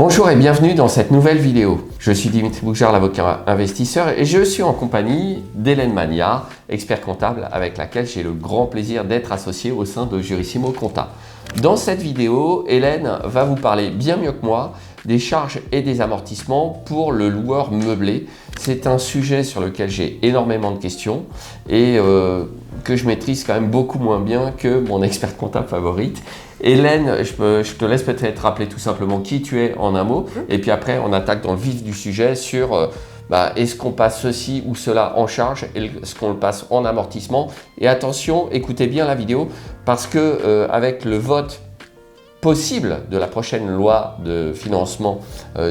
Bonjour et bienvenue dans cette nouvelle vidéo. Je suis Dimitri Boujard, l'avocat investisseur, et je suis en compagnie d'Hélène Magnard, expert comptable avec laquelle j'ai le grand plaisir d'être associé au sein de Jurissimo Compta. Dans cette vidéo, Hélène va vous parler bien mieux que moi des charges et des amortissements pour le loueur meublé. C'est un sujet sur lequel j'ai énormément de questions et que je maîtrise quand même beaucoup moins bien que mon expert comptable favorite. Hélène, je te laisse peut-être rappeler tout simplement qui tu es en un mot, et puis après on attaque dans le vif du sujet sur est-ce qu'on passe ceci ou cela en charge, est-ce qu'on le passe en amortissement. Et attention, écoutez bien la vidéo, parce que avec le vote possible de la prochaine loi de financement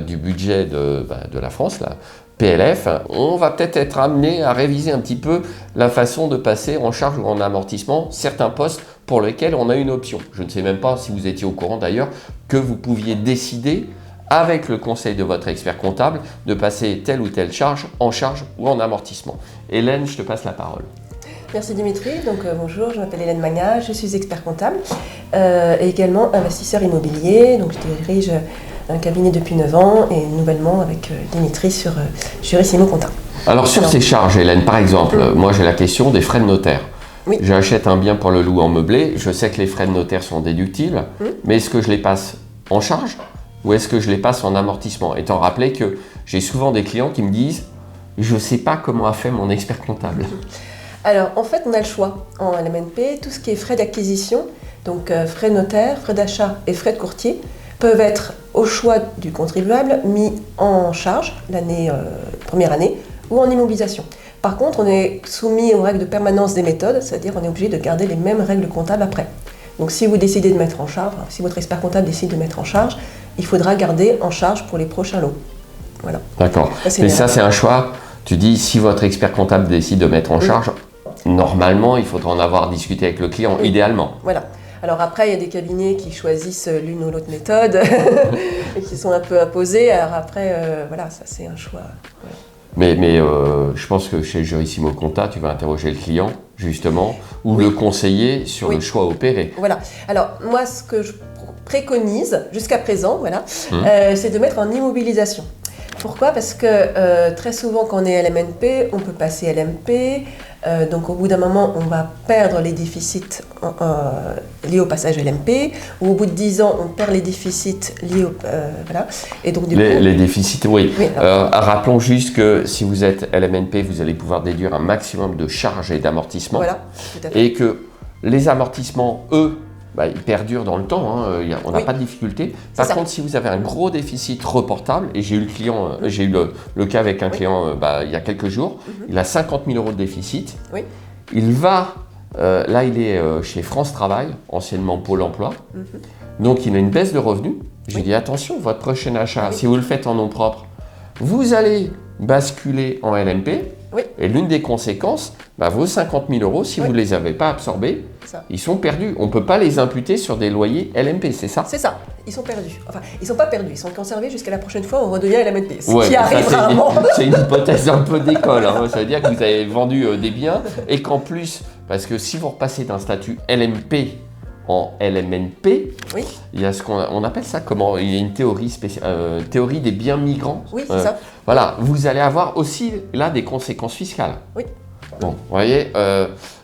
du budget de la France, la PLF, on va peut-être être amené à réviser un petit peu la façon de passer en charge ou en amortissement certains postes pour lesquels on a une option. Je ne sais même pas si vous étiez au courant d'ailleurs que vous pouviez décider avec le conseil de votre expert comptable de passer telle ou telle charge en charge ou en amortissement. Hélène, je te passe la parole. Merci Dimitri, bonjour, je m'appelle Hélène Magnard, je suis expert comptable et également investisseur immobilier. Donc je dirige un cabinet depuis 9 ans et nouvellement avec Dimitri sur Jurissimo Compta. Alors sur ces charges, Hélène, par exemple, moi j'ai la question des frais de notaire. Oui. J'achète un bien pour le louer en meublé, je sais que les frais de notaire sont déductibles, mais est-ce que je les passe en charge ou est-ce que je les passe en amortissement? Étant rappelé que j'ai souvent des clients qui me disent « je ne sais pas comment a fait mon expert comptable ». Alors en fait on a le choix en LMNP, tout ce qui est frais d'acquisition, donc frais de notaire, frais d'achat et frais de courtier peuvent être au choix du contribuable mis en charge l'année première année ou en immobilisation. Par contre on est soumis aux règles de permanence des méthodes, c'est-à-dire on est obligé de garder les mêmes règles comptables après. Donc si vous décidez de mettre en charge, si votre expert comptable décide de mettre en charge, il faudra garder en charge pour les prochains lots. Voilà. D'accord. Mais ça c'est un choix. Tu dis si votre expert comptable décide de mettre en charge, normalement, il faudra en avoir discuté avec le client, idéalement. Voilà. Alors après, il y a des cabinets qui choisissent l'une ou l'autre méthode et qui sont un peu imposés. Alors après, voilà, ça c'est un choix. Voilà. Mais je pense que chez Jurissimo Compta, tu vas interroger le client, justement, ou le conseiller sur le choix opéré. Voilà. Alors moi, ce que je préconise jusqu'à présent, voilà, c'est de mettre en immobilisation. Pourquoi? Parce que très souvent, quand on est LMNP, on peut passer LMP. Donc au bout d'un moment, on va perdre les déficits liés au passage LMP, ou au bout de 10 ans, on perd les déficits liés au... voilà. Et donc, les déficits, oui. Rappelons juste que si vous êtes LMNP, vous allez pouvoir déduire un maximum de charges et d'amortissements. Voilà, tout à fait. Et que les amortissements, eux, ils perdurent dans le temps, hein, on n'a pas de difficulté. Par contre, si vous avez un gros déficit reportable, et j'ai eu le cas avec un client il y a quelques jours, il a 50 000 € de déficit, il va, là il est chez France Travail, anciennement Pôle emploi, donc il a une baisse de revenus. J'ai dit attention, votre prochain achat, si vous le faites en nom propre, vous allez basculer en LMP. Et l'une des conséquences, vos 50 000 €, si vous ne les avez pas absorbés, ils sont perdus. On ne peut pas les imputer sur des loyers LMP, c'est ça? C'est ça, ils sont perdus. Enfin, ils ne sont pas perdus, ils sont conservés jusqu'à la prochaine fois où on redevient LMNP. Ce qui arrive rarement. C'est une hypothèse un peu d'école. Hein. Ça veut dire que vous avez vendu des biens et qu'en plus, parce que si vous repassez d'un statut LMP en LMNP, il y a ce qu'on appelle ça comment? Il y a une théorie spéciale, théorie des biens migrants. Oui, c'est ça. Voilà, vous allez avoir aussi là des conséquences fiscales. Oui. Bon, vous voyez,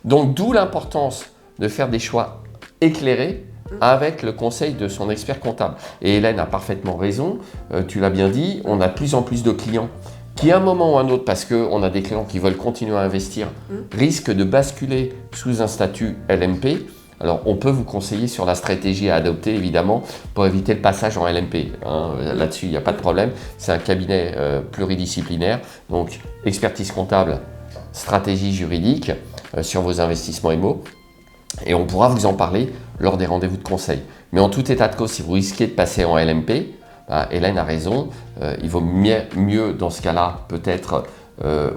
donc d'où l'importance de faire des choix éclairés avec le conseil de son expert comptable. Et Hélène a parfaitement raison, tu l'as bien dit, on a de plus en plus de clients qui à un moment ou un autre, parce qu'on a des clients qui veulent continuer à investir, risquent de basculer sous un statut LMP. Alors, on peut vous conseiller sur la stratégie à adopter, évidemment, pour éviter le passage en LMP. Hein. Là-dessus, il n'y a pas de problème. C'est un cabinet pluridisciplinaire. Donc, expertise comptable, stratégie juridique sur vos investissements IMO. Et on pourra vous en parler lors des rendez-vous de conseil. Mais en tout état de cause, si vous risquez de passer en LMP, Hélène a raison. Il vaut mieux, dans ce cas-là, peut-être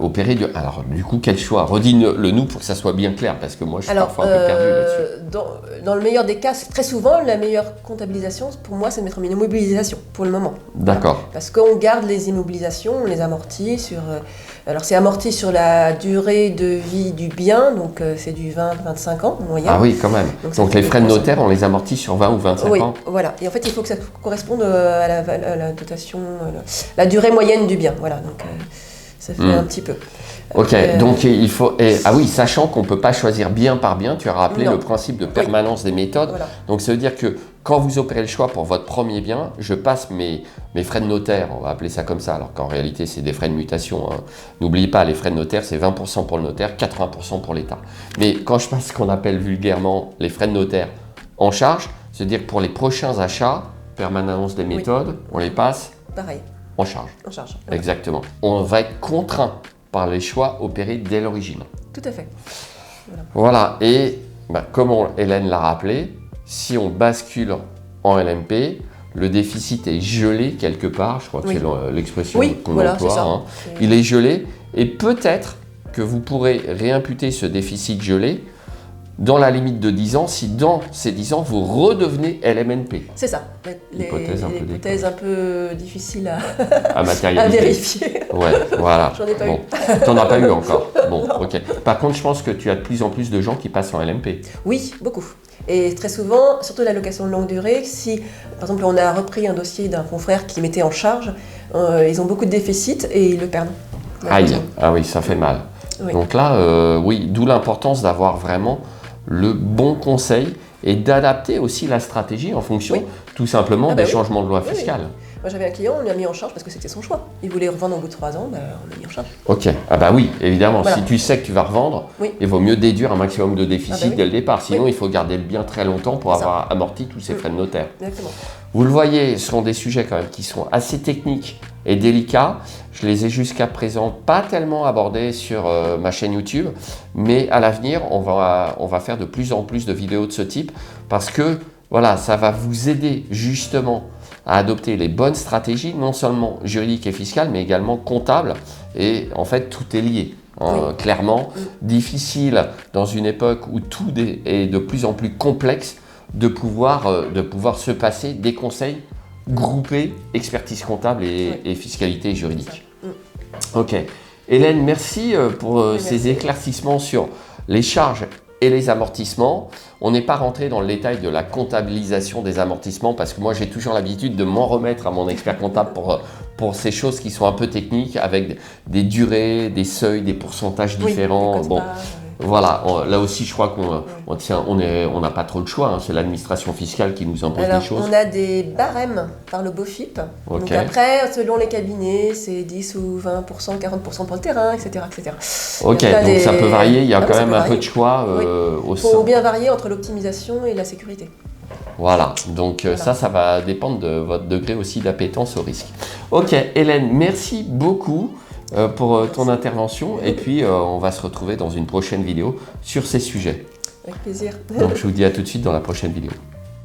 opérer du... Alors, du coup, quel choix? Redis-le nous pour que ça soit bien clair, parce que moi, je suis parfois un peu perdu là-dessus. Dans le meilleur des cas, très souvent, la meilleure comptabilisation, pour moi, c'est de mettre une immobilisation, pour le moment. D'accord. Voilà. Parce qu'on garde les immobilisations, on les amortit sur... alors, c'est amorti sur la durée de vie du bien, donc c'est du 20-25 ans, en moyenne. Ah oui, quand même. Donc les frais de notaire, on les amortit sur 20 ou 25 ans? Oui, voilà. Et en fait, il faut que ça corresponde à la dotation, la durée moyenne du bien. Voilà, donc... ça fait un petit peu. Ok, donc il faut... ah oui, sachant qu'on ne peut pas choisir bien par bien, tu as rappelé le principe de permanence des méthodes. Voilà. Donc ça veut dire que quand vous opérez le choix pour votre premier bien, je passe mes frais de notaire, on va appeler ça comme ça, alors qu'en réalité c'est des frais de mutation. Hein. N'oubliez pas, les frais de notaire, c'est 20% pour le notaire, 80% pour l'État. Mais quand je passe ce qu'on appelle vulgairement les frais de notaire en charge, c'est-à-dire que pour les prochains achats, permanence des méthodes, on les passe pareil. En charge. En charge. Voilà. Exactement. On va être contraint par les choix opérés dès l'origine. Tout à fait. Voilà. Et comme Hélène l'a rappelé, si on bascule en LMP, le déficit est gelé quelque part. Je crois que c'est l'expression qu'on emploie. Hein. Il est gelé et peut-être que vous pourrez réimputer ce déficit gelé dans la limite de 10 ans, si dans ces 10 ans, vous redevenez LMNP. C'est ça. L'hypothèse un peu difficile à vérifier. Ouais, voilà. J'en ai pas eu. T'en as pas eu encore. Bon, ok. Par contre, je pense que tu as de plus en plus de gens qui passent en LMP. Oui, beaucoup. Et très souvent, surtout la location de longue durée, si, par exemple, on a repris un dossier d'un confrère qui mettait en charge, ils ont beaucoup de déficits et ils le perdent. Aïe, ah oui, ça fait mal. Oui. Donc là, oui, d'où l'importance d'avoir vraiment le bon conseil et d'adapter aussi la stratégie en fonction tout simplement des changements de loi fiscale. Moi j'avais un client, on l'a mis en charge parce que c'était son choix. Il voulait revendre au bout de 3 ans, on l'a mis en charge. Ok, ah bah oui, évidemment, si tu sais que tu vas revendre, il vaut mieux déduire un maximum de déficit dès le départ. Sinon, il faut garder le bien très longtemps pour avoir amorti tous ces frais de notaire. Exactement. Vous le voyez, ce sont des sujets quand même qui sont assez techniques et délicats. Je les ai jusqu'à présent pas tellement abordés sur ma chaîne YouTube, mais à l'avenir, on va faire de plus en plus de vidéos de ce type parce que voilà, ça va vous aider justement à adopter les bonnes stratégies, non seulement juridiques et fiscales, mais également comptables. Et en fait, tout est lié. Clairement, difficile dans une époque où tout est de plus en plus complexe de pouvoir se passer des conseils groupés, expertise comptable et fiscalité juridique. Ok. Hélène, merci pour ces éclaircissements sur les charges et les amortissements. On n'est pas rentré dans le détail de la comptabilisation des amortissements parce que moi j'ai toujours l'habitude de m'en remettre à mon expert comptable pour ces choses qui sont un peu techniques avec des durées, des seuils, des pourcentages différents. Bon, voilà, là aussi je crois qu'on n'a pas trop de choix, hein. C'est l'administration fiscale qui nous impose des choses. On a des barèmes par le BOFIP. Donc après, selon les cabinets, c'est 10 ou 20%, 40% pour le terrain, etc. etc. Ok, donc ça peut varier, il y a quand même un peu de choix au sein. Il faut bien varier entre l'optimisation et la sécurité. Voilà, donc ça va dépendre de votre degré aussi d'appétence au risque. Ok, Hélène, merci beaucoup pour ton intervention et puis on va se retrouver dans une prochaine vidéo sur ces sujets. Avec plaisir. Donc je vous dis à tout de suite dans la prochaine vidéo.